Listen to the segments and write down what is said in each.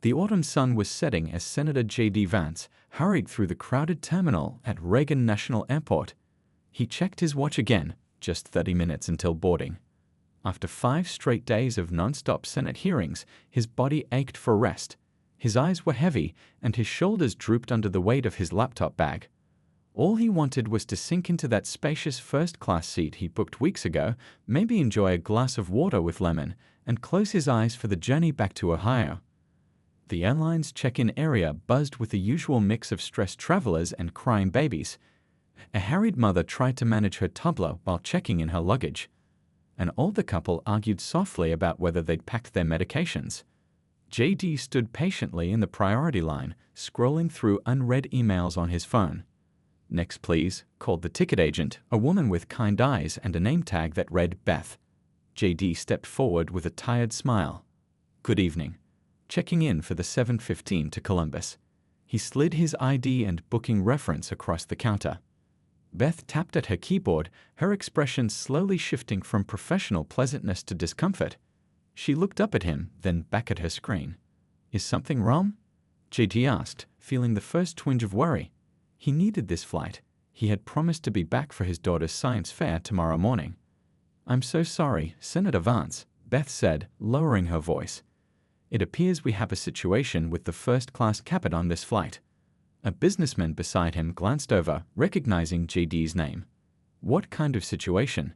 The autumn sun was setting as Senator J.D. Vance hurried through the crowded terminal at Reagan National Airport. He checked his watch again, just 30 minutes until boarding. After 5 straight days of non-stop Senate hearings, his body ached for rest. His eyes were heavy, and his shoulders drooped under the weight of his laptop bag. All he wanted was to sink into that spacious first-class seat he booked weeks ago, maybe enjoy a glass of water with lemon, and close his eyes for the journey back to Ohio. The airline's check-in area buzzed with the usual mix of stressed travelers and crying babies. A harried mother tried to manage her toddler while checking in her luggage. An older couple argued softly about whether they'd packed their medications. JD stood patiently in the priority line, scrolling through unread emails on his phone. "Next, please," called the ticket agent, a woman with kind eyes and a name tag that read Beth. JD stepped forward with a tired smile. "Good evening. Checking in for the 7:15 to Columbus." He slid his ID and booking reference across the counter. Beth tapped at her keyboard, her expression slowly shifting from professional pleasantness to discomfort. She looked up at him, then back at her screen. "Is something wrong?" JD asked, feeling the first twinge of worry. He needed this flight. He had promised to be back for his daughter's science fair tomorrow morning. "I'm so sorry, Senator Vance," Beth said, lowering her voice. "It appears we have a situation with the first-class cabin on this flight." A businessman beside him glanced over, recognizing JD's name. "What kind of situation?"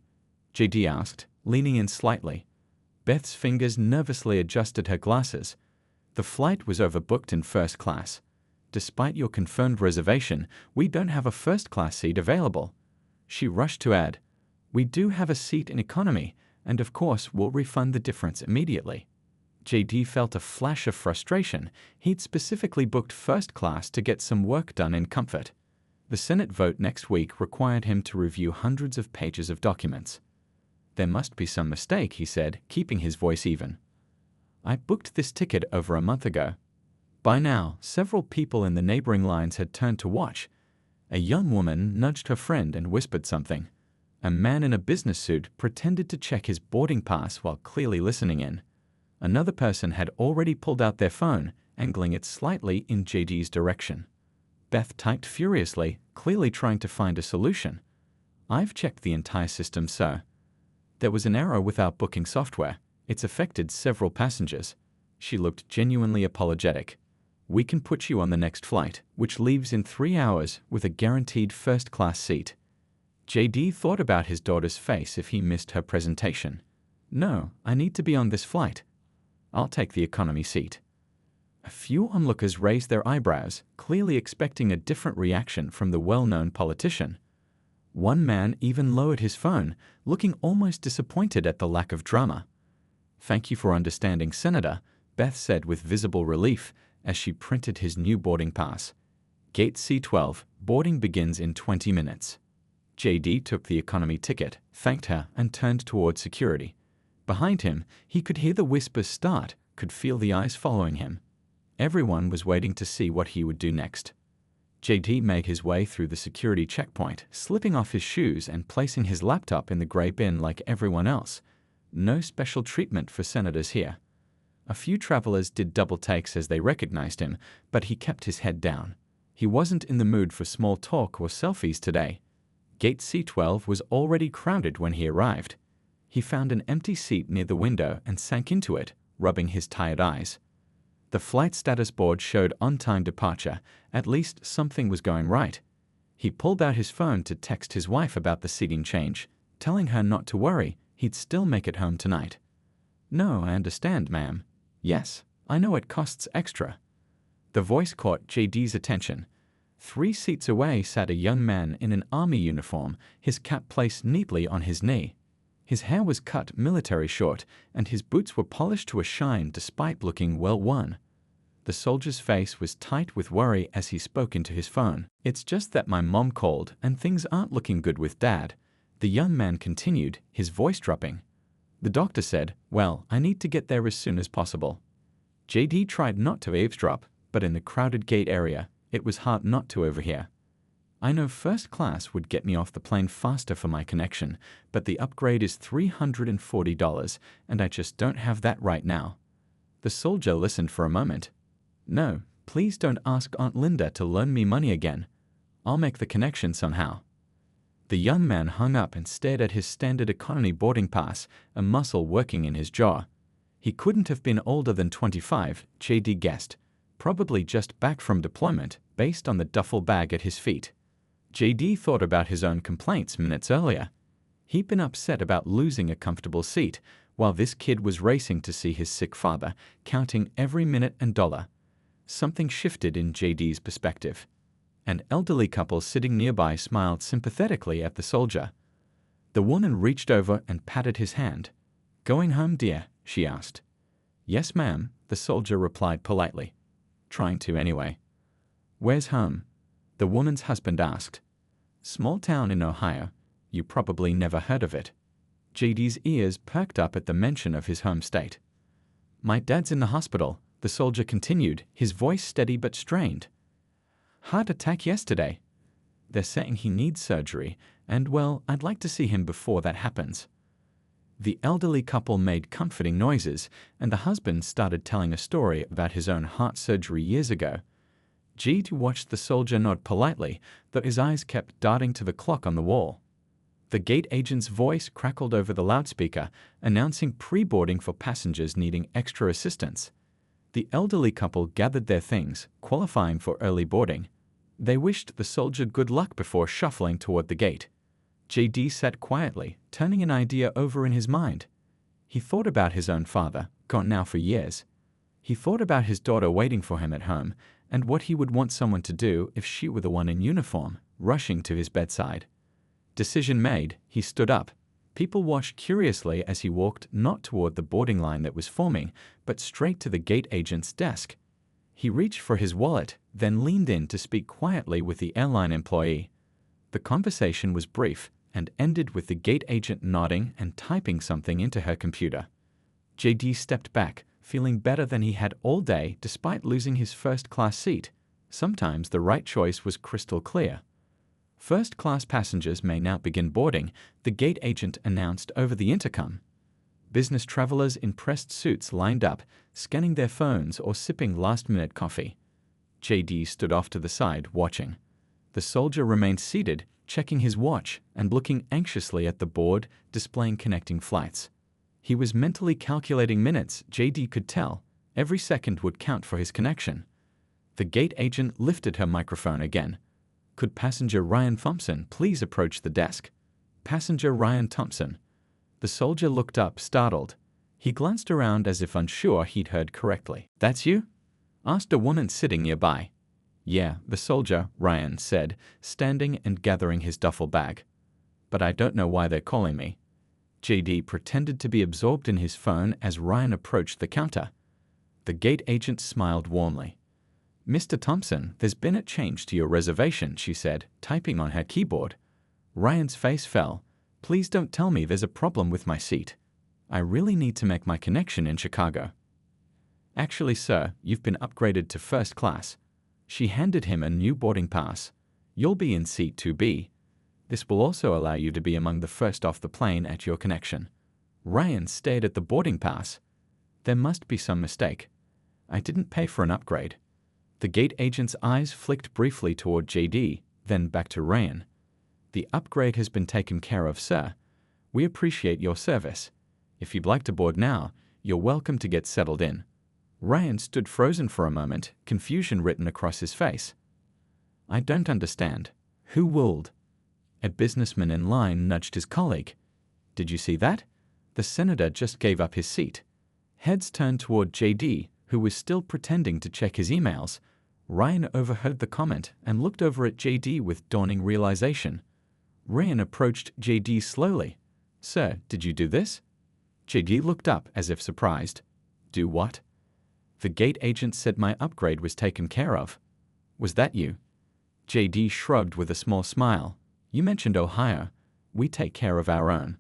JD asked, leaning in slightly. Beth's fingers nervously adjusted her glasses. "The flight was overbooked in first class. Despite your confirmed reservation, we don't have a first-class seat available." She rushed to add, "We do have a seat in economy, and of course we'll refund the difference immediately." JD felt a flash of frustration. He'd specifically booked first class to get some work done in comfort. The Senate vote next week required him to review hundreds of pages of documents. "There must be some mistake," he said, keeping his voice even. "I booked this ticket over a month ago." By now, several people in the neighboring lines had turned to watch. A young woman nudged her friend and whispered something. A man in a business suit pretended to check his boarding pass while clearly listening in. Another person had already pulled out their phone, angling it slightly in JD's direction. Beth typed furiously, clearly trying to find a solution. "I've checked the entire system, sir. There was an error with our booking software. It's affected several passengers." She looked genuinely apologetic. "We can put you on the next flight, which leaves in 3 hours, with a guaranteed first-class seat." JD thought about his daughter's face if he missed her presentation. "No, I need to be on this flight. I'll take the economy seat." A few onlookers raised their eyebrows, clearly expecting a different reaction from the well-known politician. One man even lowered his phone, looking almost disappointed at the lack of drama. "Thank you for understanding, Senator," Beth said with visible relief as she printed his new boarding pass. "Gate C12, boarding begins in 20 minutes." JD took the economy ticket, thanked her, and turned toward security. Behind him, he could hear the whispers start, could feel the eyes following him. Everyone was waiting to see what he would do next. JD made his way through the security checkpoint, slipping off his shoes and placing his laptop in the gray bin like everyone else. No special treatment for senators here. A few travelers did double takes as they recognized him, but he kept his head down. He wasn't in the mood for small talk or selfies today. Gate C12 was already crowded when he arrived. He found an empty seat near the window and sank into it, rubbing his tired eyes. The flight status board showed on-time departure. At least something was going right. He pulled out his phone to text his wife about the seating change, telling her not to worry, he'd still make it home tonight. "No, I understand, ma'am." "Yes, I know it costs extra." The voice caught JD's attention. 3 seats away sat a young man in an army uniform, his cap placed neatly on his knee. His hair was cut military short, and his boots were polished to a shine despite looking well worn. The soldier's face was tight with worry as he spoke into his phone. "It's just that my mom called, and things aren't looking good with Dad," the young man continued, his voice dropping. "The doctor said, well, I need to get there as soon as possible." JD tried not to eavesdrop, but in the crowded gate area, it was hard not to overhear. "I know first class would get me off the plane faster for my connection, but the upgrade is $340, and I just don't have that right now." The soldier listened for a moment. No, please don't ask Aunt Linda to loan me money again. I'll make the connection somehow. The young man hung up and stared at his standard economy boarding pass, a muscle working in his jaw. He couldn't have been older than 25, JD guessed, probably just back from deployment, based on the duffel bag at his feet. JD thought about his own complaints minutes earlier. He'd been upset about losing a comfortable seat, while this kid was racing to see his sick father, counting every minute and dollar. Something shifted in JD's perspective. An elderly couple sitting nearby smiled sympathetically at the soldier. The woman reached over and patted his hand. "Going home, dear?" she asked. "Yes, ma'am," the soldier replied politely. "Trying to anyway." "Where's home?" the woman's husband asked. "Small town in Ohio. You probably never heard of it." JD's ears perked up at the mention of his home state. "My dad's in the hospital," the soldier continued, his voice steady but strained. "Heart attack yesterday. They're saying he needs surgery, and well, I'd like to see him before that happens." The elderly couple made comforting noises, and the husband started telling a story about his own heart surgery years ago. JD watched the soldier nod politely, though his eyes kept darting to the clock on the wall. The gate agent's voice crackled over the loudspeaker, announcing pre-boarding for passengers needing extra assistance. The elderly couple gathered their things, qualifying for early boarding. They wished the soldier good luck before shuffling toward the gate. JD sat quietly, turning an idea over in his mind. He thought about his own father, gone now for years. He thought about his daughter waiting for him at home, and what he would want someone to do if she were the one in uniform, rushing to his bedside. Decision made, he stood up. People watched curiously as he walked not toward the boarding line that was forming, but straight to the gate agent's desk. He reached for his wallet, then leaned in to speak quietly with the airline employee. The conversation was brief and ended with the gate agent nodding and typing something into her computer. JD stepped back, feeling better than he had all day despite losing his first-class seat. Sometimes the right choice was crystal clear. "First-class passengers may now begin boarding," the gate agent announced over the intercom. Business travelers in pressed suits lined up, scanning their phones or sipping last-minute coffee. JD stood off to the side, watching. The soldier remained seated, checking his watch and looking anxiously at the board displaying connecting flights. He was mentally calculating minutes, JD could tell. Every second would count for his connection. The gate agent lifted her microphone again. "Could passenger Ryan Thompson please approach the desk?" "Passenger Ryan Thompson." The soldier looked up, startled. He glanced around as if unsure he'd heard correctly. "That's you?" asked a woman sitting nearby. "Yeah," the soldier, Ryan, said, standing and gathering his duffel bag. "But I don't know why they're calling me." JD pretended to be absorbed in his phone as Ryan approached the counter. The gate agent smiled warmly. "Mr. Thompson, there's been a change to your reservation," she said, typing on her keyboard. Ryan's face fell. "Please don't tell me there's a problem with my seat. I really need to make my connection in Chicago." "Actually, sir, you've been upgraded to first class." She handed him a new boarding pass. "You'll be in seat 2B. This will also allow you to be among the first off the plane at your connection." Ryan stared at the boarding pass. "There must be some mistake. I didn't pay for an upgrade." The gate agent's eyes flicked briefly toward JD, then back to Ryan. "The upgrade has been taken care of, sir. We appreciate your service. If you'd like to board now, you're welcome to get settled in." Ryan stood frozen for a moment, confusion written across his face. "I don't understand. Who willed?" A businessman in line nudged his colleague. "Did you see that? The senator just gave up his seat." Heads turned toward JD, who was still pretending to check his emails. Ryan overheard the comment and looked over at JD with dawning realization. Ryan approached JD slowly. "Sir, did you do this?" JD looked up as if surprised. "Do what?" "The gate agent said my upgrade was taken care of." "Was that you?" JD shrugged with a small smile. "You mentioned Ohio. We take care of our own."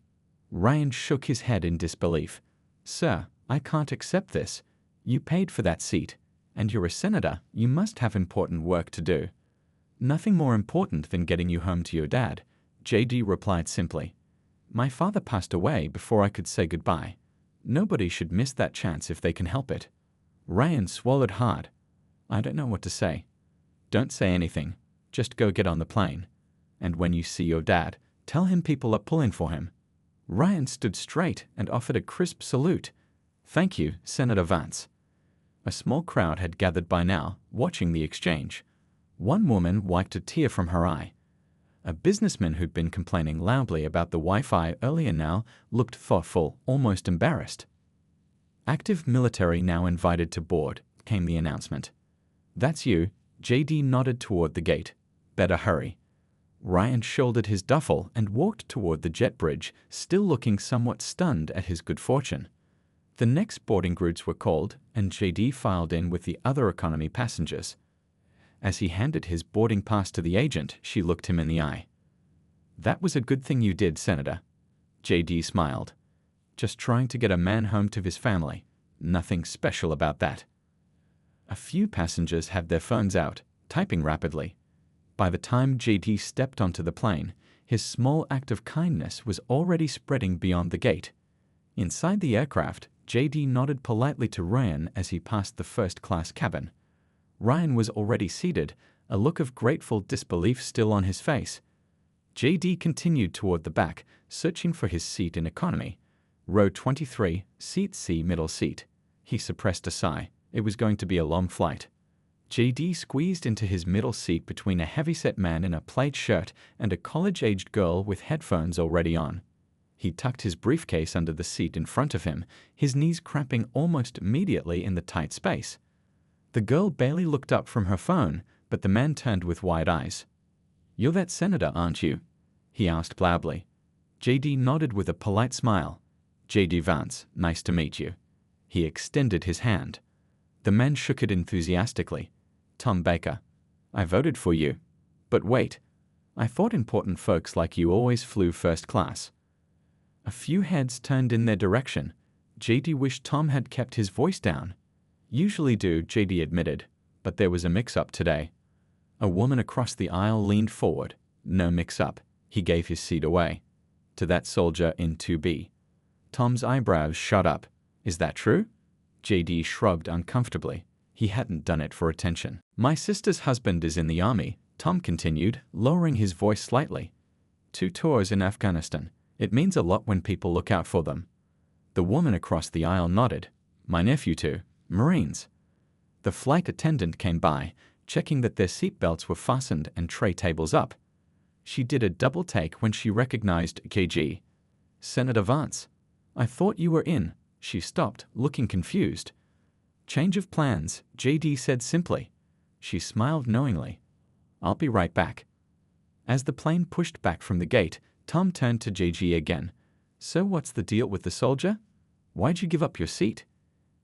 Ryan shook his head in disbelief. "Sir, I can't accept this. You paid for that seat, and you're a senator. You must have important work to do." "Nothing more important than getting you home to your dad," JD replied simply. "My father passed away before I could say goodbye. Nobody should miss that chance if they can help it." Ryan swallowed hard. I don't know what to say. Don't say anything. Just go get on the plane. And when you see your dad, tell him people are pulling for him. Ryan stood straight and offered a crisp salute. Thank you, Senator Vance. A small crowd had gathered by now, watching the exchange. One woman wiped a tear from her eye. A businessman who'd been complaining loudly about the Wi-Fi earlier now looked thoughtful, almost embarrassed. Active military now invited to board, came the announcement. That's you. JD nodded toward the gate. Better hurry. Ryan shouldered his duffel and walked toward the jet bridge, still looking somewhat stunned at his good fortune. The next boarding routes were called, and JD filed in with the other economy passengers. As he handed his boarding pass to the agent, she looked him in the eye. That was a good thing you did, Senator. JD smiled. Just trying to get a man home to his family. Nothing special about that. A few passengers had their phones out, typing rapidly. By the time JD stepped onto the plane, his small act of kindness was already spreading beyond the gate. Inside the aircraft, JD nodded politely to Ryan as he passed the first-class cabin. Ryan was already seated, a look of grateful disbelief still on his face. JD continued toward the back, searching for his seat in economy. Row 23, seat C, middle seat. He suppressed a sigh. It was going to be a long flight. JD squeezed into his middle seat between a heavyset man in a plaid shirt and a college-aged girl with headphones already on. He tucked his briefcase under the seat in front of him, his knees cramping almost immediately in the tight space. The girl barely looked up from her phone, but the man turned with wide eyes. "You're that senator, aren't you?" he asked loudly. JD nodded with a polite smile. "JD Vance, nice to meet you." He extended his hand. The man shook it enthusiastically. "Tom Baker. I voted for you. But wait, I thought important folks like you always flew first class." A few heads turned in their direction. JD wished Tom had kept his voice down. "Usually do," JD admitted, "but there was a mix-up today." A woman across the aisle leaned forward. "No mix-up." He gave his seat away. "To that soldier in 2B. Tom's eyebrows shot up. "Is that true?" JD shrugged uncomfortably. He hadn't done it for attention. "My sister's husband is in the army," Tom continued, lowering his voice slightly. 2 tours in Afghanistan. It means a lot when people look out for them." The woman across the aisle nodded. "My nephew too. Marines." The flight attendant came by, checking that their seatbelts were fastened and tray tables up. She did a double take when she recognized KG. "Senator Vance. I thought you were in." She stopped, looking confused. "Change of plans," JD said simply. She smiled knowingly. "I'll be right back." As the plane pushed back from the gate, Tom turned to JG again. "So what's the deal with the soldier? Why'd you give up your seat?"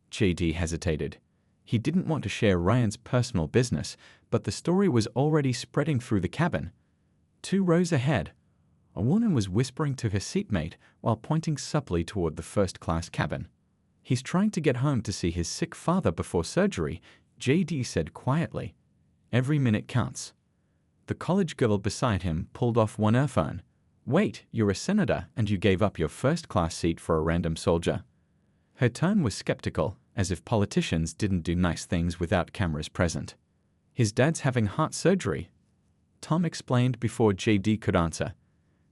JD hesitated. He didn't want to share Ryan's personal business, but the story was already spreading through the cabin. 2 rows ahead, a woman was whispering to her seatmate while pointing supplely toward the first-class cabin. "He's trying to get home to see his sick father before surgery," JD said quietly. "Every minute counts." The college girl beside him pulled off one earphone. "Wait, you're a senator and you gave up your first-class seat for a random soldier?" Her tone was skeptical, as if politicians didn't do nice things without cameras present. "His dad's having heart surgery," Tom explained before JD could answer.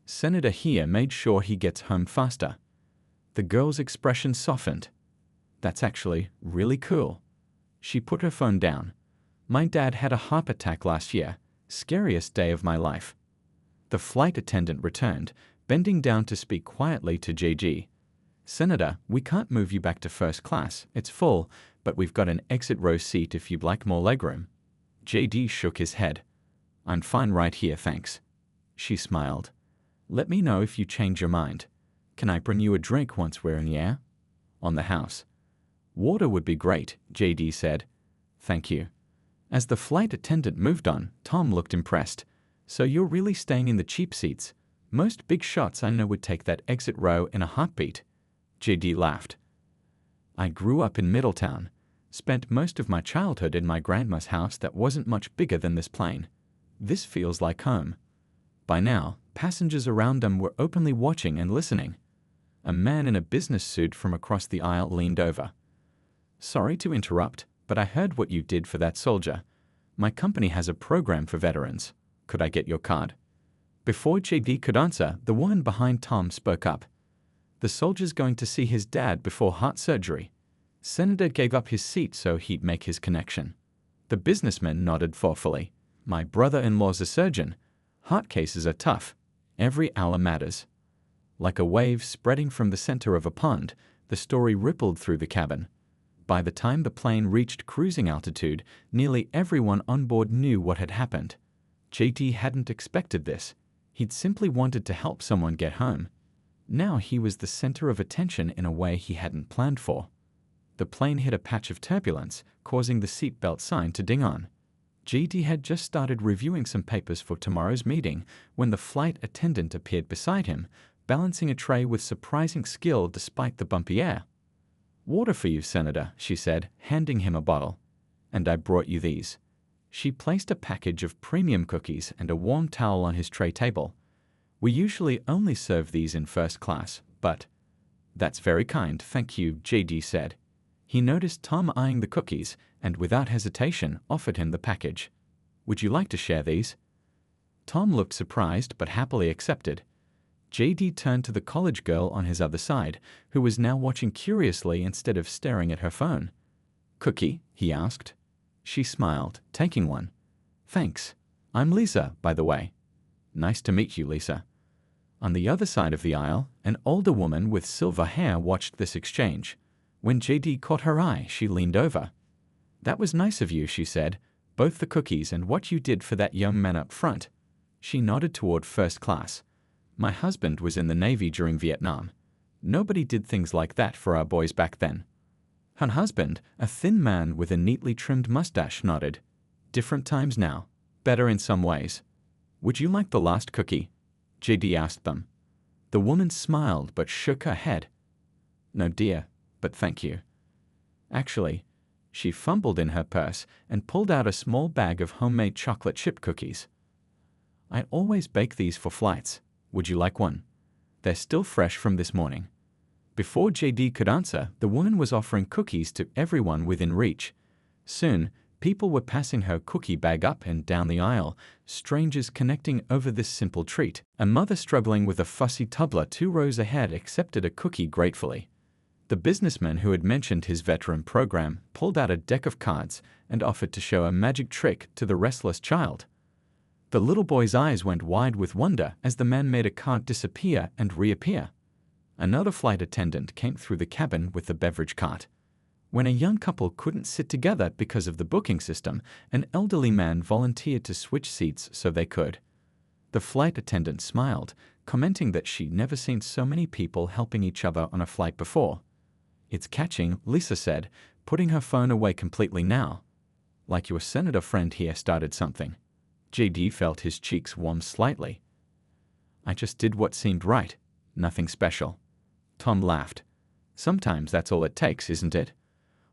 "Senator here made sure he gets home faster." The girl's expression softened. "That's actually really cool." She put her phone down. "My dad had a heart attack last year. Scariest day of my life." The flight attendant returned, bending down to speak quietly to JG. "Senator, we can't move you back to first class. It's full, but we've got an exit row seat if you'd like more legroom." JD shook his head. "I'm fine right here, thanks." She smiled. "Let me know if you change your mind. Can I bring you a drink once we're in the air?" "On the house." "Water would be great," JD said. "Thank you." As the flight attendant moved on, Tom looked impressed. "So you're really staying in the cheap seats? Most big shots I know would take that exit row in a heartbeat." JD laughed. "I grew up in Middletown. Spent most of my childhood in my grandma's house that wasn't much bigger than this plane. This feels like home." By now, passengers around them were openly watching and listening. A man in a business suit from across the aisle leaned over. "Sorry to interrupt, but I heard what you did for that soldier. My company has a program for veterans. Could I get your card?" Before JD could answer, the woman behind Tom spoke up. "The soldier's going to see his dad before heart surgery. Senator gave up his seat so he'd make his connection." The businessman nodded thoughtfully. "My brother-in-law's a surgeon. Heart cases are tough. Every hour matters." Like a wave spreading from the center of a pond, the story rippled through the cabin. By the time the plane reached cruising altitude, nearly everyone on board knew what had happened. JD hadn't expected this. He'd simply wanted to help someone get home. Now he was the center of attention in a way he hadn't planned for. The plane hit a patch of turbulence, causing the seatbelt sign to ding on. JD had just started reviewing some papers for tomorrow's meeting when the flight attendant appeared beside him, balancing a tray with surprising skill despite the bumpy air. "Water for you, Senator," she said, handing him a bottle. "And I brought you these." She placed a package of premium cookies and a warm towel on his tray table. "We usually only serve these in first class, but—" "That's very kind, thank you," JD said. He noticed Tom eyeing the cookies and without hesitation offered him the package. "Would you like to share these?" Tom looked surprised but happily accepted. JD turned to the college girl on his other side, who was now watching curiously instead of staring at her phone. "Cookie?" he asked. She smiled, taking one. "Thanks. I'm Lisa, by the way." "Nice to meet you, Lisa." On the other side of the aisle, an older woman with silver hair watched this exchange. When JD caught her eye, she leaned over. "That was nice of you," she said. "Both the cookies and what you did for that young man up front." She nodded toward first class. "My husband was in the Navy during Vietnam. Nobody did things like that for our boys back then." Her husband, a thin man with a neatly trimmed mustache, nodded. "Different times now. Better in some ways." "Would you like the last cookie?" JD asked them. The woman smiled but shook her head. "No, dear, but thank you." Actually, she fumbled in her purse and pulled out a small bag of homemade chocolate chip cookies. "I always bake these for flights. Would you like one? They're still fresh from this morning." Before JD could answer, the woman was offering cookies to everyone within reach. Soon, people were passing her cookie bag up and down the aisle, strangers connecting over this simple treat. A mother struggling with a fussy toddler 2 rows ahead accepted a cookie gratefully. The businessman who had mentioned his veteran program pulled out a deck of cards and offered to show a magic trick to the restless child. The little boy's eyes went wide with wonder as the man made a card disappear and reappear. Another flight attendant came through the cabin with the beverage cart. When a young couple couldn't sit together because of the booking system, an elderly man volunteered to switch seats so they could. The flight attendant smiled, commenting that she'd never seen so many people helping each other on a flight before. "It's catching," Lisa said, putting her phone away completely now. "Like your senator friend here started something." JD felt his cheeks warm slightly. "I just did what seemed right. Nothing special." Tom laughed. "Sometimes that's all it takes, isn't it?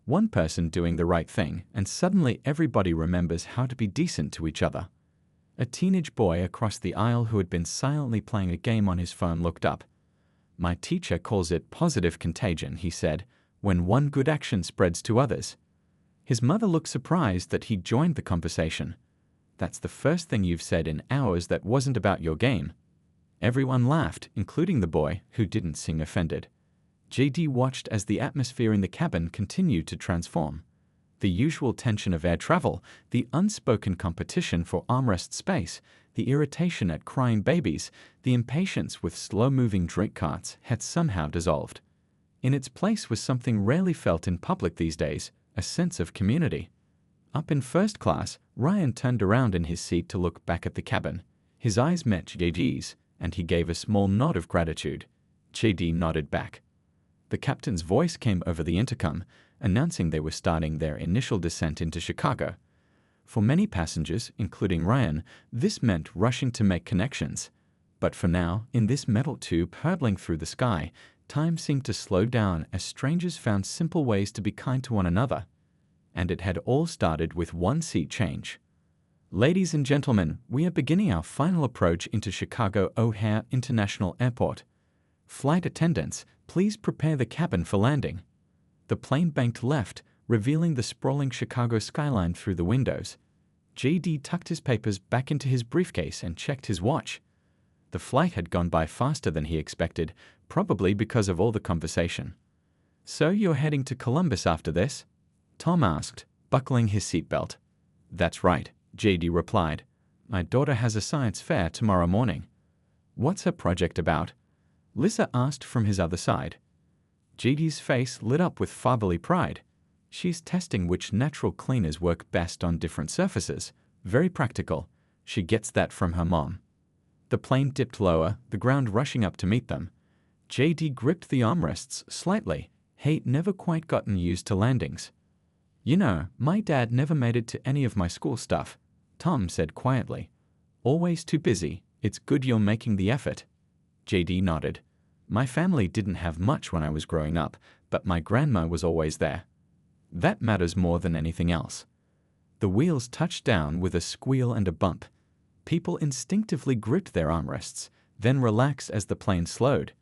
One person doing the right thing, and suddenly everybody remembers how to be decent to each other." A teenage boy across the aisle who had been silently playing a game on his phone looked up. "My teacher calls it positive contagion," he said, "when one good action spreads to others." His mother looked surprised that he joined the conversation. "That's the first thing you've said in hours that wasn't about your game." Everyone laughed, including the boy, who didn't seem offended. JD watched as the atmosphere in the cabin continued to transform. The usual tension of air travel, the unspoken competition for armrest space, the irritation at crying babies, the impatience with slow-moving drink carts had somehow dissolved. In its place was something rarely felt in public these days, a sense of community. Up in first class, Ryan turned around in his seat to look back at the cabin. His eyes met JD's, and he gave a small nod of gratitude. JD nodded back. The captain's voice came over the intercom, announcing they were starting their initial descent into Chicago. For many passengers, including Ryan, this meant rushing to make connections. But for now, in this metal tube hurtling through the sky, time seemed to slow down as strangers found simple ways to be kind to one another. And it had all started with one seat change. "Ladies and gentlemen, we are beginning our final approach into Chicago O'Hare International Airport. Flight attendants, please prepare the cabin for landing." The plane banked left, revealing the sprawling Chicago skyline through the windows. JD tucked his papers back into his briefcase and checked his watch. The flight had gone by faster than he expected, probably because of all the conversation. "So you're heading to Columbus after this?" Tom asked, buckling his seatbelt. "That's right," JD replied. "My daughter has a science fair tomorrow morning." "What's her project about?" Lisa asked from his other side. JD's face lit up with fatherly pride. "She's testing which natural cleaners work best on different surfaces. Very practical. She gets that from her mom." The plane dipped lower, the ground rushing up to meet them. JD gripped the armrests slightly. He'd never quite gotten used to landings. "You know, my dad never made it to any of my school stuff," Tom said quietly. "Always too busy. It's good you're making the effort." JD nodded. "My family didn't have much when I was growing up, but my grandma was always there. That matters more than anything else." The wheels touched down with a squeal and a bump. People instinctively gripped their armrests, then relaxed as the plane slowed.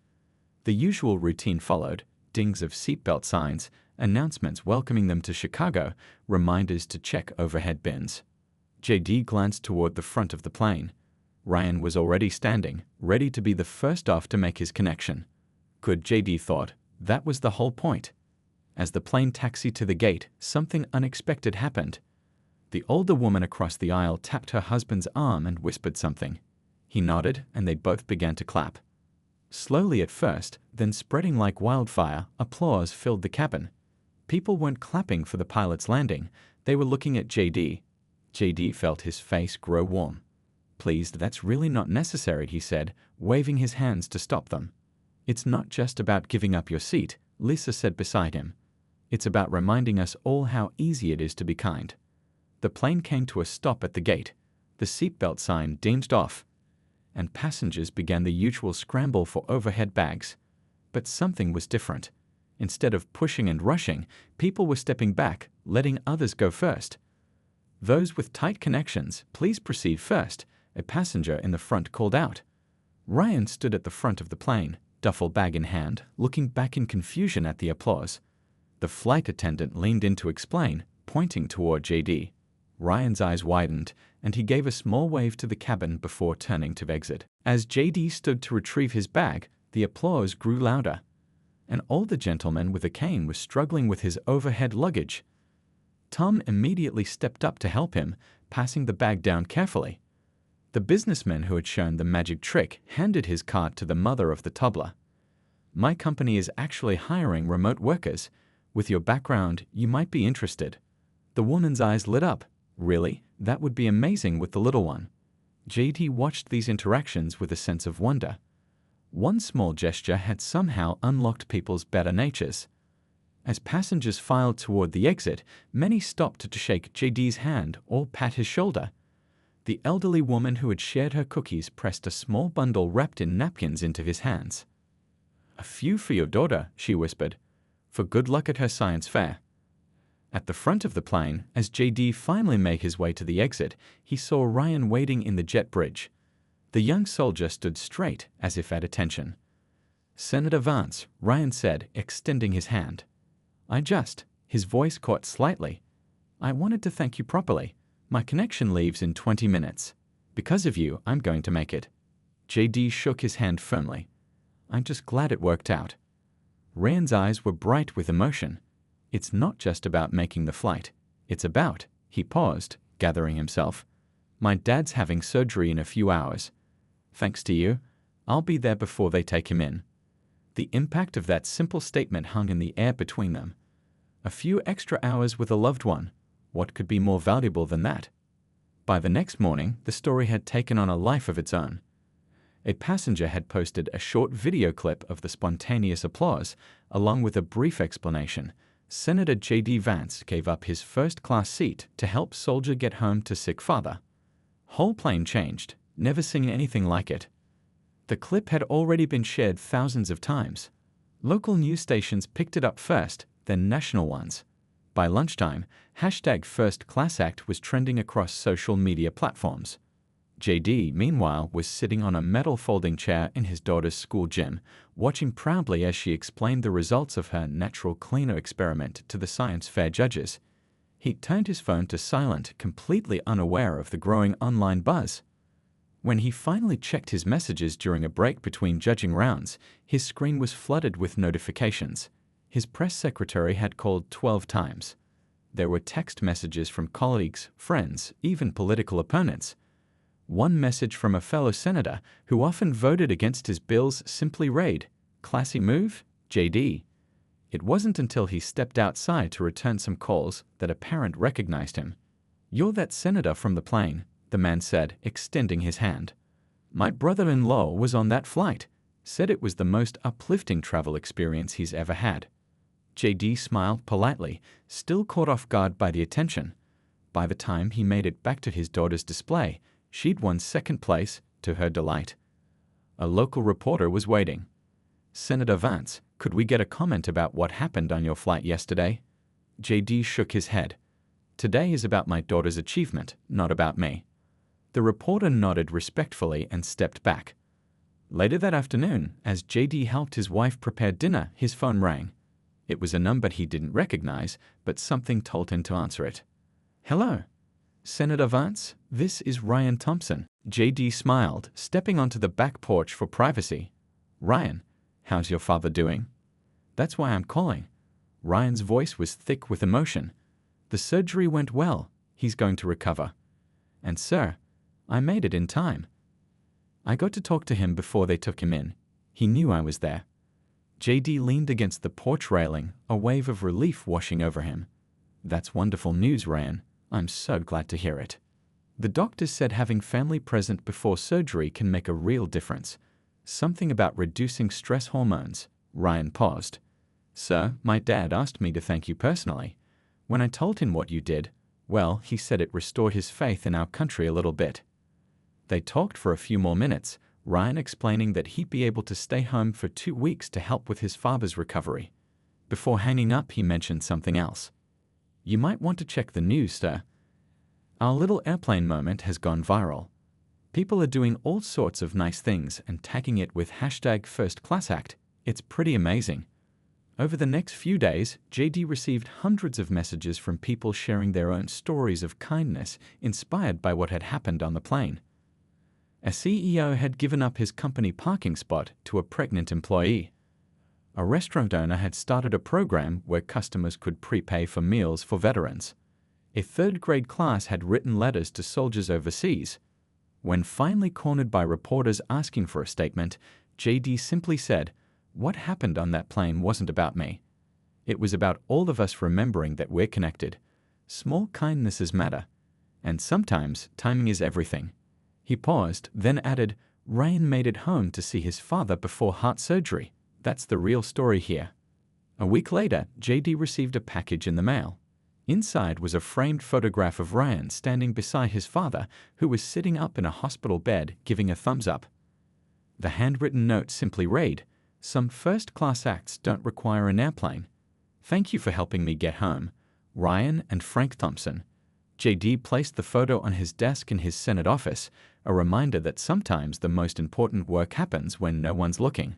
The usual routine followed: dings of seatbelt signs, announcements welcoming them to Chicago, reminders to check overhead bins. JD glanced toward the front of the plane. Ryan was already standing, ready to be the first off to make his connection. Good, JD thought. That was the whole point. As the plane taxied to the gate, something unexpected happened. The older woman across the aisle tapped her husband's arm and whispered something. He nodded, and they both began to clap. Slowly at first, then spreading like wildfire, applause filled the cabin. People weren't clapping for the pilot's landing. They were looking at JD. JD felt his face grow warm. "Pleased, that's really not necessary," he said, waving his hands to stop them. "It's not just about giving up your seat," Lisa said beside him. "It's about reminding us all how easy it is to be kind." The plane came to a stop at the gate. The seatbelt sign dinged off, and passengers began the usual scramble for overhead bags. But something was different. Instead of pushing and rushing, people were stepping back, letting others go first. "Those with tight connections, please proceed first," a passenger in the front called out. Ryan stood at the front of the plane, duffel bag in hand, looking back in confusion at the applause. The flight attendant leaned in to explain, pointing toward JD. Ryan's eyes widened, and he gave a small wave to the cabin before turning to exit. As JD stood to retrieve his bag, the applause grew louder. An older gentleman with a cane was struggling with his overhead luggage. Tom immediately stepped up to help him, passing the bag down carefully. The businessman who had shown the magic trick handed his cart to the mother of the toddler. "My company is actually hiring remote workers. With your background, you might be interested." The woman's eyes lit up. "Really? That would be amazing with the little one." JD watched these interactions with a sense of wonder. One small gesture had somehow unlocked people's better natures. As passengers filed toward the exit, many stopped to shake JD's hand or pat his shoulder. The elderly woman who had shared her cookies pressed a small bundle wrapped in napkins into his hands. "A few for your daughter," she whispered, "for good luck at her science fair." At the front of the plane, as JD finally made his way to the exit, he saw Ryan waiting in the jet bridge. The young soldier stood straight, as if at attention. "Senator Vance," Ryan said, extending his hand. His voice caught slightly. "I wanted to thank you properly. My connection leaves in 20 minutes. Because of you, I'm going to make it." JD shook his hand firmly. "I'm just glad it worked out." Ryan's eyes were bright with emotion. "It's not just about making the flight. It's about," he paused, gathering himself. "My dad's having surgery in a few hours. Thanks to you, I'll be there before they take him in." The impact of that simple statement hung in the air between them. A few extra hours with a loved one. What could be more valuable than that? By the next morning, the story had taken on a life of its own. A passenger had posted a short video clip of the spontaneous applause, along with a brief explanation. Senator J.D. Vance gave up his first-class seat to help soldier get home to sick father. Whole plane changed, never seen anything like it. The clip had already been shared thousands of times. Local news stations picked it up first, then national ones. By lunchtime, #FirstClassAct was trending across social media platforms. JD, meanwhile, was sitting on a metal folding chair in his daughter's school gym, watching proudly as she explained the results of her natural cleaner experiment to the science fair judges. He turned his phone to silent, completely unaware of the growing online buzz. When he finally checked his messages during a break between judging rounds, his screen was flooded with notifications. His press secretary had called 12 times. There were text messages from colleagues, friends, even political opponents. One message from a fellow senator who often voted against his bills simply read, "Classy move, JD." It wasn't until he stepped outside to return some calls that a parent recognized him. "You're that senator from the plane," the man said, extending his hand. "My brother-in-law was on that flight, said it was the most uplifting travel experience he's ever had." JD smiled politely, still caught off guard by the attention. By the time he made it back to his daughter's display, she'd won second place, to her delight. A local reporter was waiting. "Senator Vance, could we get a comment about what happened on your flight yesterday?" JD shook his head. "Today is about my daughter's achievement, not about me." The reporter nodded respectfully and stepped back. Later that afternoon, as JD helped his wife prepare dinner, his phone rang. It was a number he didn't recognize, but something told him to answer it. "Hello, Senator Vance, this is Ryan Thompson." JD smiled, stepping onto the back porch for privacy. "Ryan, how's your father doing?" "That's why I'm calling." Ryan's voice was thick with emotion. "The surgery went well. He's going to recover. And sir, I made it in time. I got to talk to him before they took him in. He knew I was there." JD leaned against the porch railing, a wave of relief washing over him. "That's wonderful news, Ryan. I'm so glad to hear it. The doctors said having family present before surgery can make a real difference. Something about reducing stress hormones." Ryan paused. "Sir, my dad asked me to thank you personally. When I told him what you did, well, he said it restored his faith in our country a little bit." They talked for a few more minutes, Ryan explaining that he'd be able to stay home for 2 weeks to help with his father's recovery. Before hanging up, he mentioned something else. "You might want to check the news, sir. Our little airplane moment has gone viral. People are doing all sorts of nice things and tagging it with #FirstClassAct. It's pretty amazing." Over the next few days, JD received hundreds of messages from people sharing their own stories of kindness inspired by what had happened on the plane. A CEO had given up his company parking spot to a pregnant employee. A restaurant owner had started a program where customers could prepay for meals for veterans. A third-grade class had written letters to soldiers overseas. When finally cornered by reporters asking for a statement, JD simply said, "What happened on that plane wasn't about me. It was about all of us remembering that we're connected. Small kindnesses matter. And sometimes timing is everything." He paused, then added, "Ryan made it home to see his father before heart surgery. That's the real story here." A week later, JD received a package in the mail. Inside was a framed photograph of Ryan standing beside his father, who was sitting up in a hospital bed giving a thumbs up. The handwritten note simply read, "Some first-class acts don't require an airplane. Thank you for helping me get home. Ryan and Frank Thompson." JD placed the photo on his desk in his Senate office, a reminder that sometimes the most important work happens when no one's looking.